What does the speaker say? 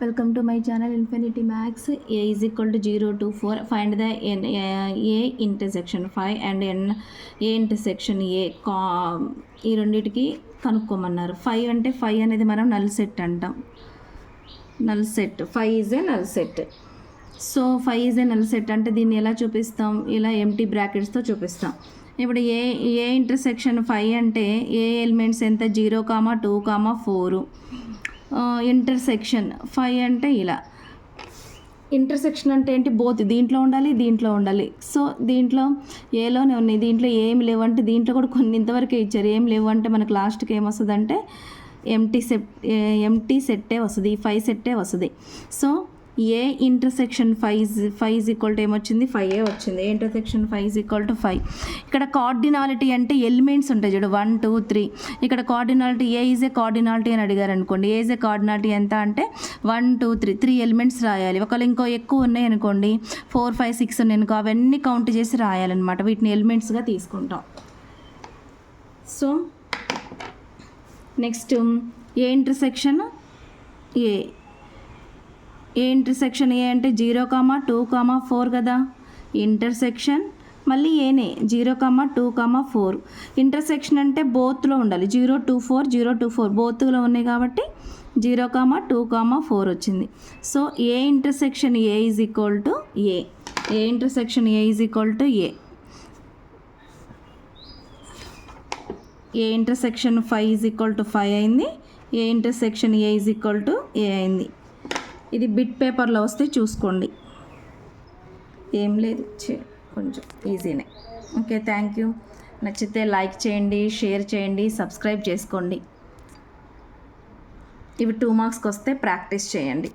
Welcome to my channel Infinity Max. A is equal to 0 to 4. Find the A intersection 5 and A intersection A. ఈ రెండింటికి కనుక్కోమన్నారు. 5 అంటే 5 అనేది మనం null set అంటాం. Null set 5 is a null set. So 5 is a null set అంటే దీన్ని ఎలా చూపిస్తాం? ఇలా ఎంటీ బ్రాకెట్స్తో చూపిస్తాం. ఇప్పుడు ఏ ఇంటర్సెక్షన్ 5 అంటే ఏ ఎలిమెంట్స్ ఎంత 0, 2, 4. ఇంటర్సెక్షన్ 5 అంటే ఇలా. ఇంటర్సెక్షన్ అంటే ఏంటి? బోత్ దీంట్లో ఉండాలి, దీంట్లో ఉండాలి. సో దీంట్లో ఏలోనే ఉన్నాయి, దీంట్లో ఏమి లేవంటే దీంట్లో కూడా కొన్ని ఇంతవరకే ఇచ్చారు. ఏం లేవు అంటే మనకు లాస్ట్కి ఏమొస్తుంది అంటే ఎంటీ సెట్టే వస్తుంది, ఈ 5 సెట్టే వస్తుంది. So A intersection 5 is equal to ఏమొచ్చింది? 5 వచ్చింది. ఏ ఇంటర్సెక్షన్ 5 ఈజ్ ఈక్వల్ టు 5. ఇక్కడ కార్డినాలిటీ అంటే ఎలిమెంట్స్ ఉంటాయి చూడు, 1, 2, 3. ఇక్కడ cardinality A is a cardinality అని అడిగారు అనుకోండి. ఏ ఈజ్ ఏ కార్డినాలిటీ ఎంత అంటే 1, 2, 3 ఎలిమెంట్స్ రాయాలి. ఒకవేళ ఇంకో ఎక్కువ ఉన్నాయి అనుకోండి, 4, 5, 6 ఉన్నాయి అనుకో, అవన్నీ కౌంట్ చేసి రాయాలన్నమాట. వీటిని ఎలిమెంట్స్గా తీసుకుంటాం. సో నెక్స్ట్ ఏ ఇంటర్సెక్షన్ ఏ ఇంటర్సెక్షన్ ఏ అంటే 0, 2, 4 కదా. ఇంటర్సెక్షన్ మళ్ళీ ఏనే 0, 2, 4. ఇంటర్సెక్షన్ అంటే బోత్లో ఉండాలి. 0, 2, 4 బోత్లో ఉన్నాయి కాబట్టి 0, 2, 4 వచ్చింది. So A intersection A is equal to A. A intersection A is equal to A. A intersection 5 is equal to 5 అయింది. A intersection A is equal to A అయింది. ఇది బిట్ పేపర్లో వస్తే చూసుకోండి. ఏం లేదు, కొంచెం ఈజీనే. Okay, thank you. నచ్చితే లైక్ చేయండి, షేర్ చేయండి, సబ్స్క్రైబ్ చేసుకోండి. ఇవి 2 మార్క్స్కి వస్తే ప్రాక్టీస్ చేయండి.